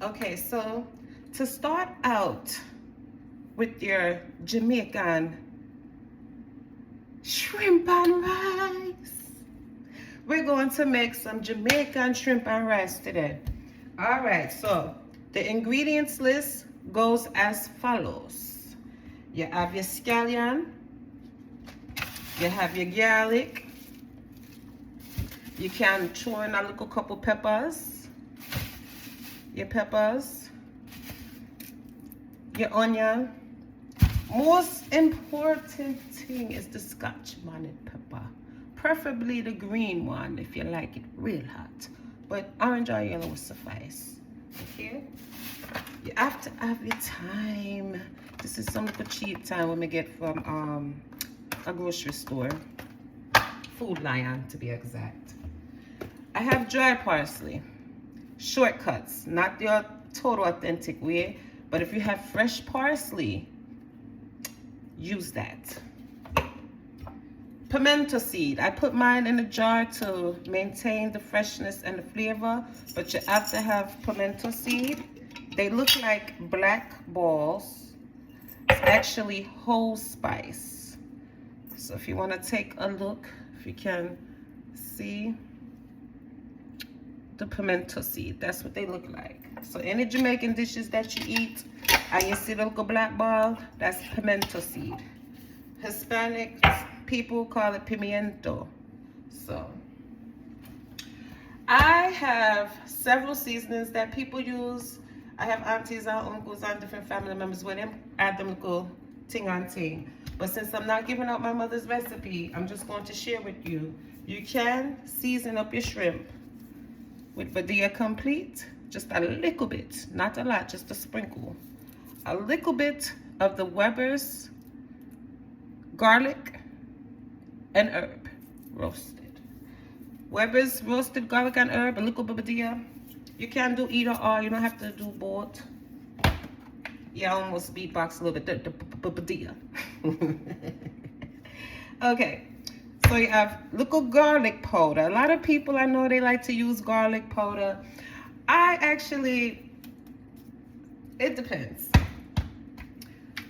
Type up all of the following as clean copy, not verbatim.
Okay, so to start out with your Jamaican shrimp and rice, we're going to make some Jamaican shrimp and rice today. All right, so the ingredients list goes as follows. You have your scallion, you have your garlic, you can throw in a little couple peppers, your peppers, your onion. Most important thing is the Scotch bonnet pepper, preferably the green one if you like it real hot, but orange or yellow will suffice. Okay, you have to have your thyme. This is some little cheap thyme when we get from a grocery store, Food Lion to be exact. I have dry parsley, shortcuts, not the total authentic way, but if you have fresh parsley, use that. Pimento seed, I put mine in a jar to maintain the freshness and the flavor, but you have to have pimento seed. They look like black balls. It's actually whole spice. So if you want to take a look, if you can see the pimento seed, that's what they look like. So any Jamaican dishes that you eat and you see the little black ball, that's pimento seed. Hispanic people call it pimiento. So I have several seasonings that people use. I have aunties and uncles and different family members where them add them little ting on ting. But since I'm not giving out my mother's recipe, I'm just going to share with you. You can season up your shrimp with Badia Complete, just a little bit, not a lot, just a sprinkle. A little bit of the Weber's garlic and herb roasted. Weber's roasted garlic and herb, a little bit of Badia. You can do either or, you don't have to do both. Yeah, I almost beatbox a little bit, the Badia. Okay. So you have little garlic powder. A lot of people I know they like to use garlic powder. I actually, it depends.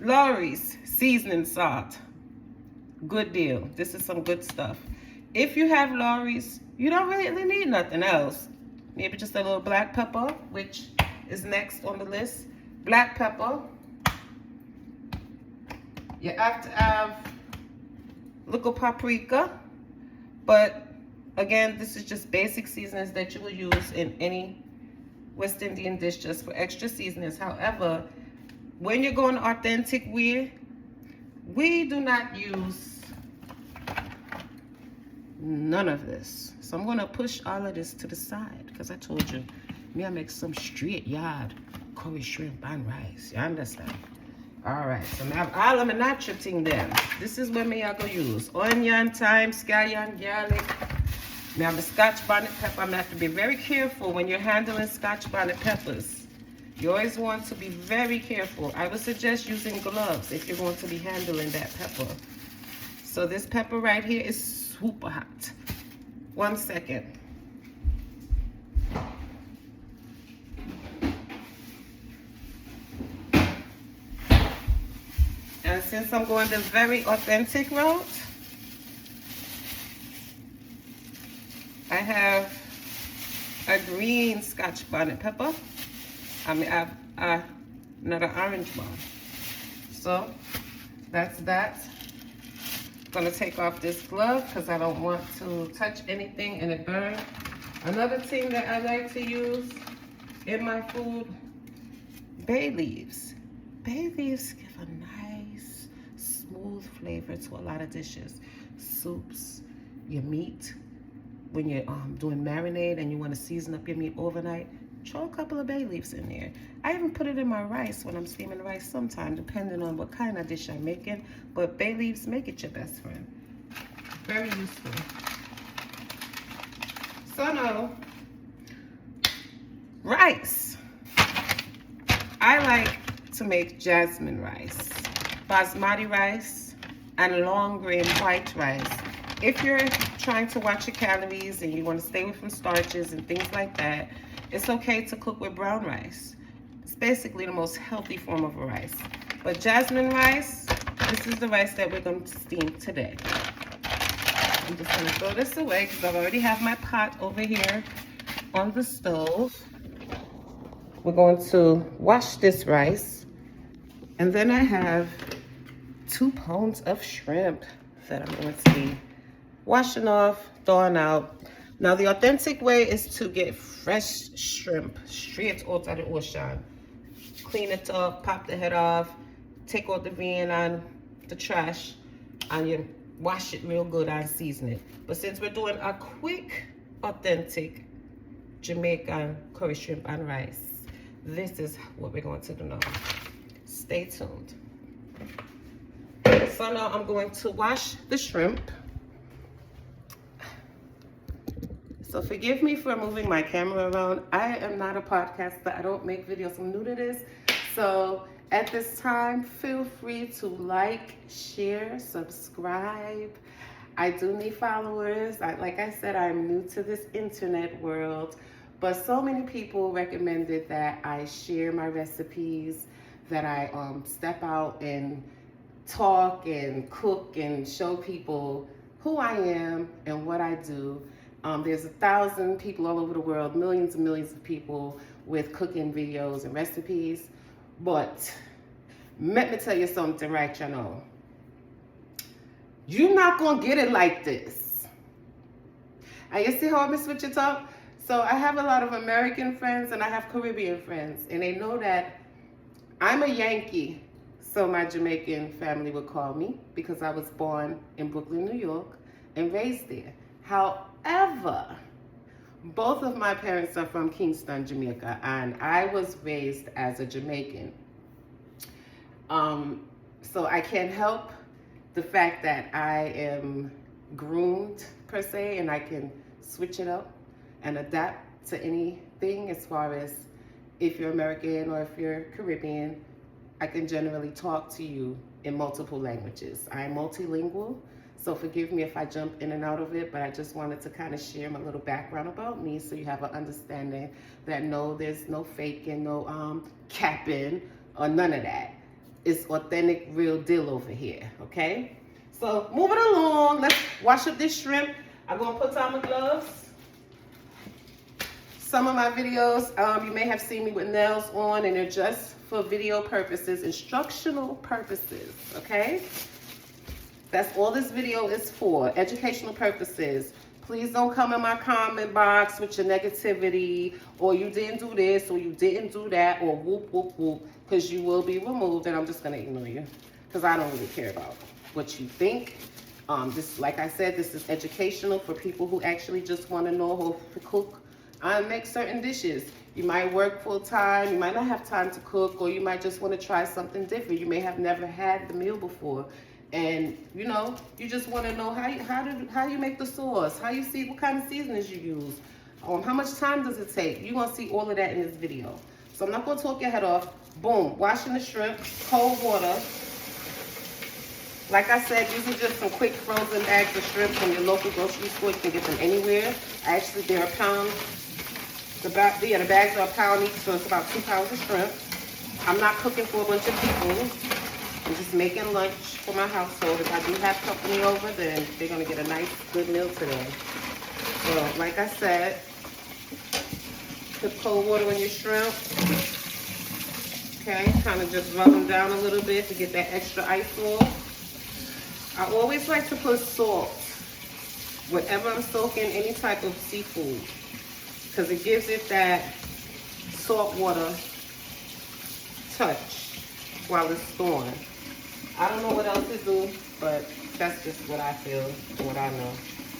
Lawry's seasoning salt, good deal. This is some good stuff. If you have Lawry's, you don't really need nothing else. Maybe just a little black pepper, which is next on the list. Black pepper. You have to have little paprika, but again, this is just basic seasonings that you will use in any West Indian dish just for extra seasonings. However, when you're going authentic way, we do not use none of this. So I'm gonna push all of this to the side because I told you, me I make some straight yard curry shrimp and rice. You understand? All right, so I have all of my natural thing there. This is what me I go use. Onion, thyme, scallion, garlic. Now the Scotch bonnet pepper, I'm gonna have to be very careful when you're handling Scotch bonnet peppers. You always want to be very careful. I would suggest using gloves if you're going to be handling that pepper. So this pepper right here is super hot. 1 second. And since I'm going the very authentic route, I have a green Scotch bonnet pepper. I have another orange one. So that's that. I'm gonna take off this glove because I don't want to touch anything and it burn. Another thing that I like to use in my food, bay leaves. Bay leaves give a nice, smooth flavor to a lot of dishes. Soups, your meat. When you're doing marinade and you want to season up your meat overnight, throw a couple of bay leaves in there. I even put it in my rice when I'm steaming rice sometimes, depending on what kind of dish I'm making. But bay leaves, make it your best friend. Very useful. So now, rice. I like to make jasmine rice, basmati rice, and long grain white rice. If you're trying to watch your calories and you want to stay away from starches and things like that, it's okay to cook with brown rice. It's basically the most healthy form of rice. But jasmine rice, this is the rice that we're going to steam today. I'm just going to throw this away because I already have my pot over here on the stove. We're going to wash this rice. And then I have 2 pounds of shrimp that I'm going to be washing off, thawing out. Now, the authentic way is to get fresh shrimp straight out of the ocean. Clean it up, pop the head off, take out the vein and the trash, and you wash it real good and season it. But since we're doing a quick, authentic Jamaican curry shrimp and rice, this is what we're going to do now. Stay tuned. So now I'm going to wash the shrimp. So forgive me for moving my camera around. I am not a podcaster. I don't make videos. I'm new to this. So at this time, feel free to like, share, subscribe. I do need followers. Like I said, I'm new to this internet world. But so many people recommended that I share my recipes, that I step out and talk and cook and show people who I am and what I do. There's 1,000 people all over the world, millions and millions of people with cooking videos and recipes. But let me tell you something right, you know. You're not going to get it like this. And you see how I switch it up? So I have a lot of American friends and I have Caribbean friends. And they know that I'm a Yankee. So my Jamaican family would call me because I was born in Brooklyn, New York and raised there. However, both of my parents are from Kingston, Jamaica, and I was raised as a Jamaican. So I can't help the fact that I am groomed per se, and I can switch it up and adapt to anything as far as if you're American or if you're Caribbean. I can generally talk to you in multiple languages. I'm multilingual. So forgive me if I jump in and out of it, but I just wanted to kind of share my little background about me so you have an understanding that no, there's no faking, no capping, or none of that. It's authentic, real deal over here, okay? So moving along, let's wash up this shrimp. I'm gonna put on my gloves. Some of my videos, you may have seen me with nails on, and they're just for video purposes, instructional purposes, okay? That's all this video is for, educational purposes. Please don't come in my comment box with your negativity, or you didn't do this, or you didn't do that, or whoop, whoop, whoop, because you will be removed, and I'm just going to ignore you, because I don't really care about what you think. This, like I said, this is educational for people who actually just want to know how to cook and make certain dishes. You might work full time, you might not have time to cook, or you might just want to try something different. You may have never had the meal before. And you know, you just want to know how you make the sauce, how you see what kind of seasonings you use, how much time does it take. You're gonna see all of that in this video. So I'm not gonna talk your head off. Boom, washing the shrimp, cold water. Like I said, these are just some quick frozen bags of shrimp from your local grocery store. You can get them anywhere. Actually, they're a pound. The bags are a pound each, so it's about 2 pounds of shrimp. I'm not cooking for a bunch of people. I'm just making lunch for my household. If I do have company over, then they're gonna get a nice, good meal today. So, like I said, put cold water on your shrimp. Okay, kind of just rub them down a little bit to get that extra ice off. I always like to put salt whenever I'm soaking any type of seafood, because it gives it that salt water touch while it's thawing. I don't know what else to do, but that's just what I feel, what I know.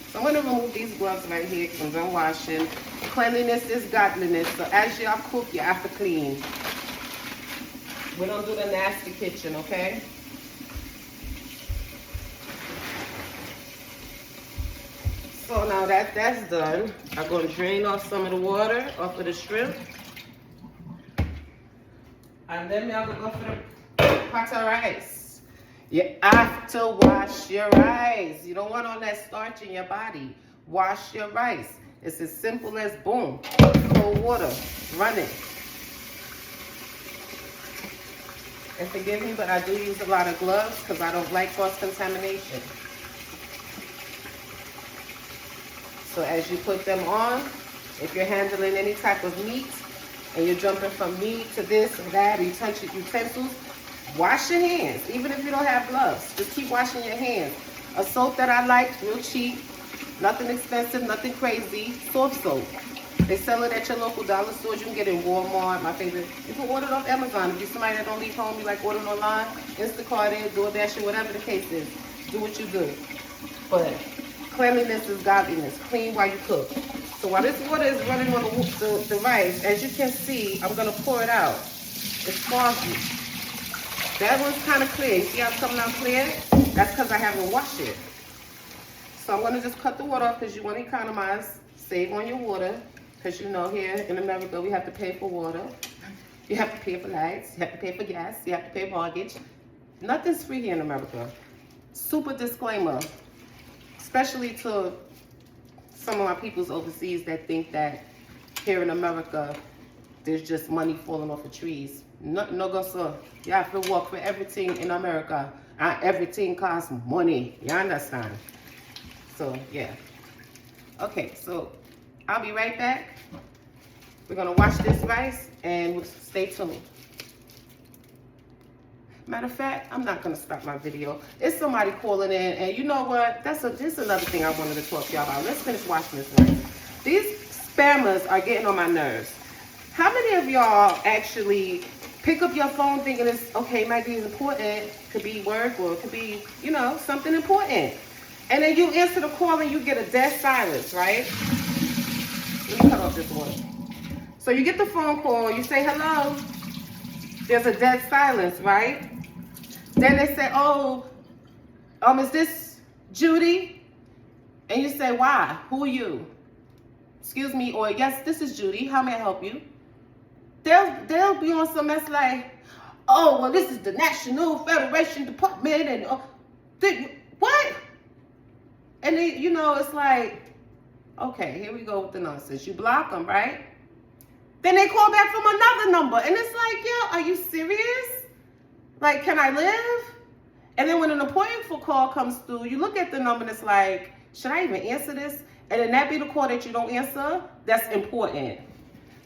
So I'm going to remove these gloves right here because I'm done washing. Cleanliness is godliness. So as y'all cook, you have to clean. We don't do the nasty kitchen, okay? So now that that's done, I'm going to drain off some of the water off of the shrimp. And then I'm going to go for the pot of rice. You have to wash your rice. You don't want all that starch in your body. Wash your rice. It's as simple as boom, cold water, run it. And forgive me, but I do use a lot of gloves because I don't like cross-contamination. So as you put them on, if you're handling any type of meat and you're jumping from meat to this or that, or you touch your utensils, wash your hands. Even if you don't have gloves, just keep washing your hands. A soap that I like, real cheap, nothing expensive, nothing crazy, soft soap. They sell it at your local dollar stores. You can get it in Walmart, my favorite. You can order it off Amazon. If you're somebody that don't leave home, you like ordering online, Instacart it, DoorDash it, whatever the case is. Do what you do. But cleanliness is godliness. Clean while you cook. So while this water is running on the rice, as you can see, I'm going to pour it out. It's foggy. That one's kind of clear. You see how it's coming out clear? That's because I haven't washed it. So I'm going to just cut the water off because you want to economize. Save on your water. Because you know here in America we have to pay for water. You have to pay for lights. You have to pay for gas. You have to pay mortgage. Nothing's free here in America. Super disclaimer. Especially to some of my peoples overseas that think that here in America there's just money falling off the trees. No, no go sir. You have to work for everything in America. And everything costs money. You understand? So yeah. Okay, so I'll be right back. We're gonna wash this rice and we'll stay tuned. Matter of fact, I'm not gonna stop my video. It's somebody calling in, and you know what? This is another thing I wanted to talk to y'all about. Let's finish washing this rice. These spammers are getting on my nerves. How many of y'all actually pick up your phone thinking it's okay, it might be important, could be work or it could be, you know, something important. And then you answer the call and you get a dead silence, right? Let me cut off this water. So you get the phone call, you say hello, there's a dead silence, right? Then they say, oh, is this Judy? And you say, why? Who are you? Excuse me, or yes, this is Judy, how may I help you? They'll be on some mess like, oh, well, this is the National Federation Department, and what? And then, you know, it's like, okay, here we go with the nonsense. You block them, right? Then they call back from another number. And it's like, yo, are you serious? Like, can I live? And then when an important call comes through, you look at the number and it's like, should I even answer this? And then that be the call that you don't answer? That's important.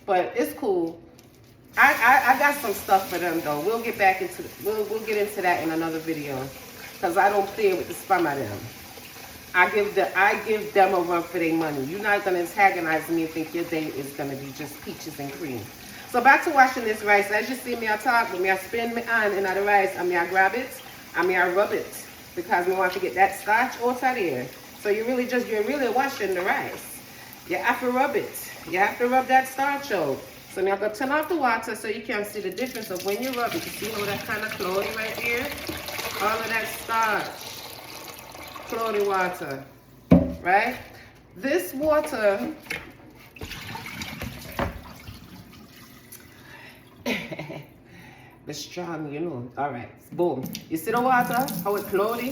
But it's cool. I got some stuff for them, though. We'll get back into, we'll get into that in another video. Because I don't play with the spam of them. I give them a run for their money. You're not going to antagonize me and think your day is going to be just peaches and cream. So back to washing this rice. As you see me, I talk, when I spin my hand in the rice, I grab it, I rub it. Because we want to get that starch out of there. So you're really washing the rice. You have to rub it. You have to rub that starch out. So now I'm going to turn off the water so you can see the difference of when you rub it. You see how that kind of cloudy right there? All of that starch. Cloudy water, right? This water, it's strong, you know. All right, boom. You see the water, how it's cloudy?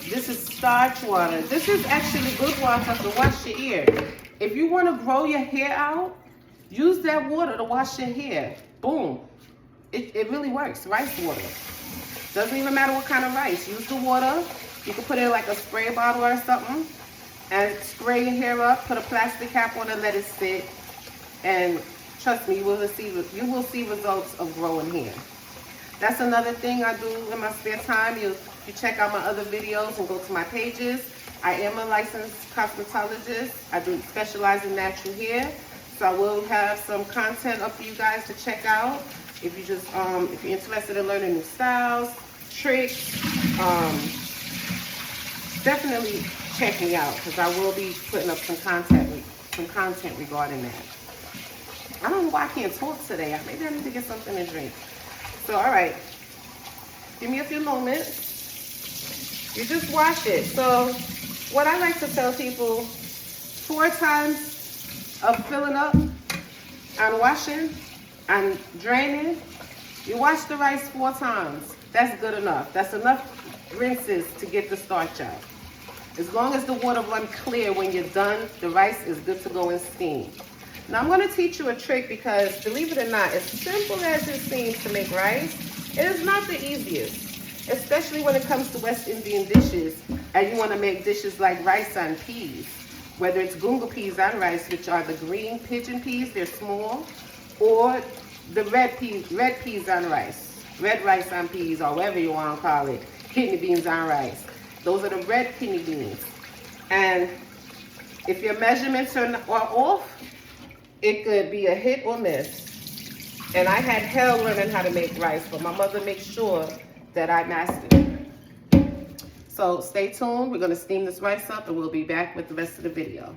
This is starch water. This is actually good water to wash your hair. If you want to grow your hair out, use that water to wash your hair. Boom. It really works, rice water. Doesn't even matter what kind of rice. Use the water. You can put it in like a spray bottle or something and spray your hair up, put a plastic cap on it, let it sit. And trust me, you will see results of growing hair. That's another thing I do in my spare time. You check out my other videos and go to my pages. I am a licensed cosmetologist. I do specialize in natural hair. So I will have some content up for you guys to check out. If you just, if you're interested in learning new styles, tricks, definitely check me out because I will be putting up some content regarding that. I don't know why I can't talk today. Maybe I need to get something to drink. So, all right, give me a few moments. You just wash it. So, what I like to tell people, 4 times of filling up and washing and draining. You wash the rice 4 times. That's good enough. That's enough rinses to get the starch out. As long as the water runs clear when you're done, the rice is good to go and steam. Now I'm going to teach you a trick because, believe it or not, as simple as it seems to make rice, it is not the easiest, especially when it comes to West Indian dishes and you want to make dishes like rice and peas, whether it's gunga peas and rice, which are the green pigeon peas, they're small, or the red peas and rice, red rice and peas, or whatever you want to call it, kidney beans and rice. Those are the red kidney beans. And if your measurements are off, it could be a hit or miss. And I had hell learning how to make rice, but my mother makes sure that I mastered it. So stay tuned. We're going to steam this rice up and we'll be back with the rest of the video.